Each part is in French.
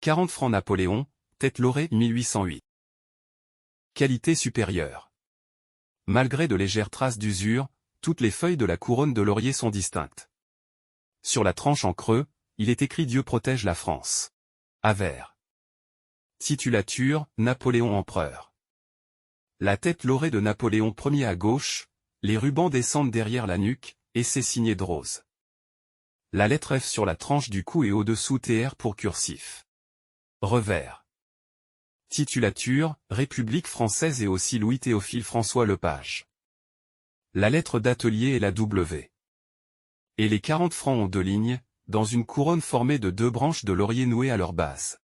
40 francs Napoléon, tête laurée 1808. Qualité supérieure. Malgré de légères traces d'usure, toutes les feuilles de la couronne de laurier sont distinctes. Sur la tranche en creux, il est écrit Dieu protège la France. À vert. Titulature, Napoléon empereur. La tête laurée de Napoléon Ier à gauche, les rubans descendent derrière la nuque, et c'est signé de rose. La lettre F sur la tranche du cou et au-dessous TR pour cursif. Revers. Titulature, République française et aussi Louis-Théophile François Lepage. La lettre d'atelier est la W. Et les 40 francs ont 2 lignes, dans une couronne formée de 2 branches de laurier nouées à leur base.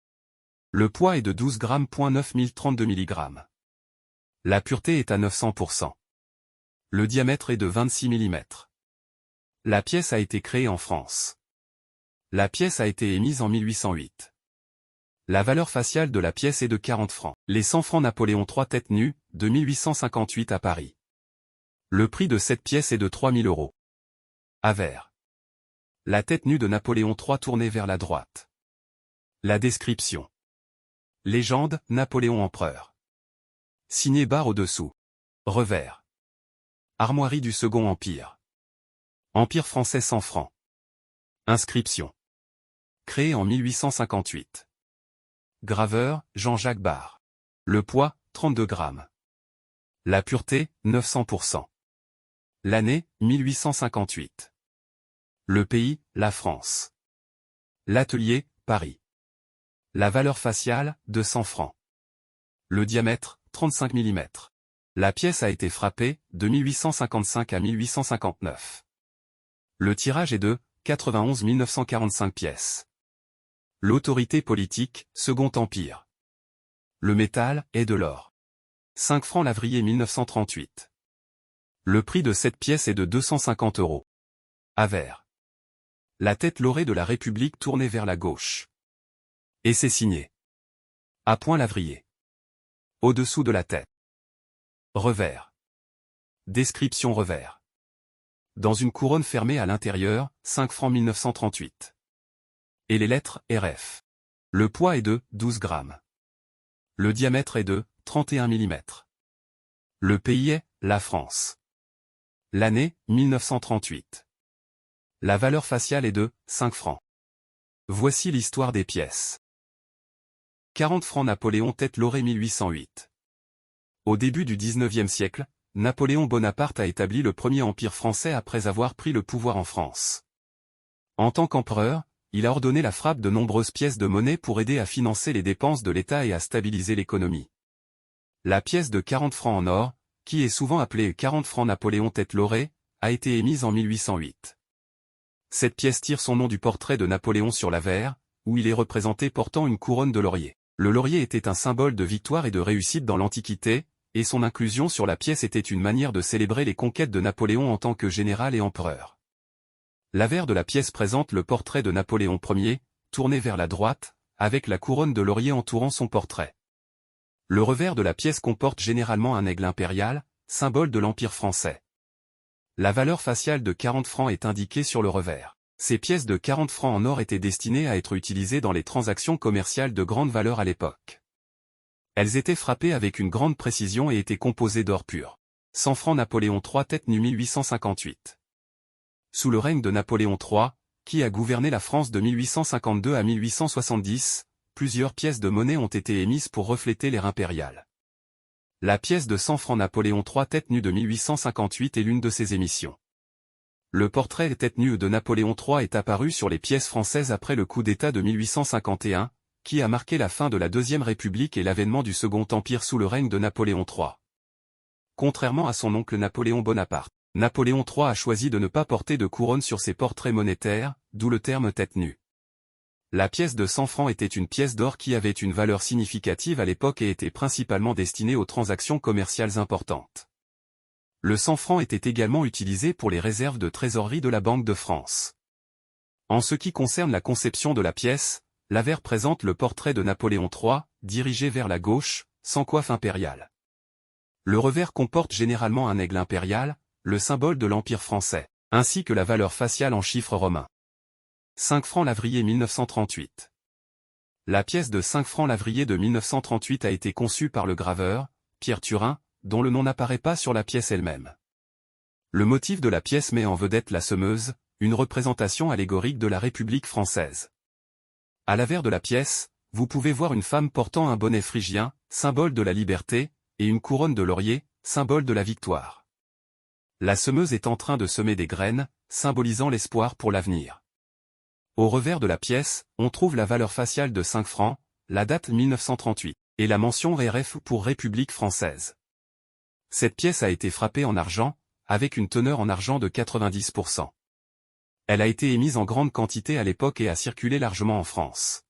Le poids est de 12 grammes. 9032 mg. La pureté est à 900%. Le diamètre est de 26 mm. La pièce a été créée en France. La pièce a été émise en 1808. La valeur faciale de la pièce est de 40 francs. Les 100 francs Napoléon III tête nue, de 1858 à Paris. Le prix de cette pièce est de 3000 €. À vert. La tête nue de Napoléon III tournée vers la droite. La description. Légende, Napoléon empereur. Signé barre au-dessous. Revers. Armoirie du Second Empire. Empire français 100 francs. Inscription. Créé en 1858. Graveur, Jean-Jacques Barre. Le poids, 32 grammes. La pureté, 900%. L'année, 1858. Le pays, la France. L'atelier, Paris. La valeur faciale, 200 francs. Le diamètre, 35 mm. La pièce a été frappée, de 1855 à 1859. Le tirage est de 91 945 pièces. L'autorité politique, Second Empire. Le métal est de l'or. 5 francs Lavrier 1938. Le prix de cette pièce est de 250 €. À vert. La tête laurée de la République tournée vers la gauche. Et c'est signé. À point Lavrier. Au-dessous de la tête. Revers. Description revers. Dans une couronne fermée à l'intérieur, 5 francs 1938. Et les lettres RF. Le poids est de 12 grammes. Le diamètre est de 31 mm. Le pays est la France. L'année 1938. La valeur faciale est de 5 francs. Voici l'histoire des pièces. 40 francs Napoléon tête laurée 1808. Au début du XIXe siècle, Napoléon Bonaparte a établi le premier empire français après avoir pris le pouvoir en France. En tant qu'empereur, il a ordonné la frappe de nombreuses pièces de monnaie pour aider à financer les dépenses de l'État et à stabiliser l'économie. La pièce de 40 francs en or, qui est souvent appelée 40 francs Napoléon tête laurée, a été émise en 1808. Cette pièce tire son nom du portrait de Napoléon sur l'avers, où il est représenté portant une couronne de laurier. Le laurier était un symbole de victoire et de réussite dans l'Antiquité, et son inclusion sur la pièce était une manière de célébrer les conquêtes de Napoléon en tant que général et empereur. L'avers de la pièce présente le portrait de Napoléon Ier, tourné vers la droite, avec la couronne de laurier entourant son portrait. Le revers de la pièce comporte généralement un aigle impérial, symbole de l'Empire français. La valeur faciale de 40 francs est indiquée sur le revers. Ces pièces de 40 francs en or étaient destinées à être utilisées dans les transactions commerciales de grande valeur à l'époque. Elles étaient frappées avec une grande précision et étaient composées d'or pur. 100 francs Napoléon III tête nue 1858. Sous le règne de Napoléon III, qui a gouverné la France de 1852 à 1870, plusieurs pièces de monnaie ont été émises pour refléter l'ère impériale. La pièce de 100 francs Napoléon III tête nue de 1858 est l'une de ces émissions. Le portrait tête nue de Napoléon III est apparu sur les pièces françaises après le coup d'État de 1851, qui a marqué la fin de la Deuxième République et l'avènement du Second Empire sous le règne de Napoléon III. Contrairement à son oncle Napoléon Bonaparte, Napoléon III a choisi de ne pas porter de couronne sur ses portraits monétaires, d'où le terme tête nue. La pièce de 100 francs était une pièce d'or qui avait une valeur significative à l'époque et était principalement destinée aux transactions commerciales importantes. Le 100 francs était également utilisé pour les réserves de trésorerie de la Banque de France. En ce qui concerne la conception de la pièce, l'avers présente le portrait de Napoléon III, dirigé vers la gauche, sans coiffe impériale. Le revers comporte généralement un aigle impérial, le symbole de l'Empire français, ainsi que la valeur faciale en chiffres romains. 5 francs Lavrier 1938. La pièce de 5 francs Lavrier de 1938 a été conçue par le graveur, Pierre Turin, dont le nom n'apparaît pas sur la pièce elle-même. Le motif de la pièce met en vedette la semeuse, une représentation allégorique de la République française. À l'avers de la pièce, vous pouvez voir une femme portant un bonnet phrygien, symbole de la liberté, et une couronne de laurier, symbole de la victoire. La semeuse est en train de semer des graines, symbolisant l'espoir pour l'avenir. Au revers de la pièce, on trouve la valeur faciale de 5 francs, la date 1938, et la mention RF pour République française. Cette pièce a été frappée en argent, avec une teneur en argent de 90%. Elle a été émise en grande quantité à l'époque et a circulé largement en France.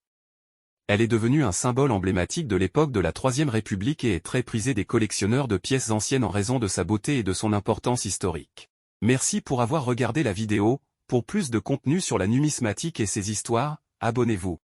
Elle est devenue un symbole emblématique de l'époque de la Troisième République et est très prisée des collectionneurs de pièces anciennes en raison de sa beauté et de son importance historique. Merci pour avoir regardé la vidéo. Pour plus de contenu sur la numismatique et ses histoires, abonnez-vous.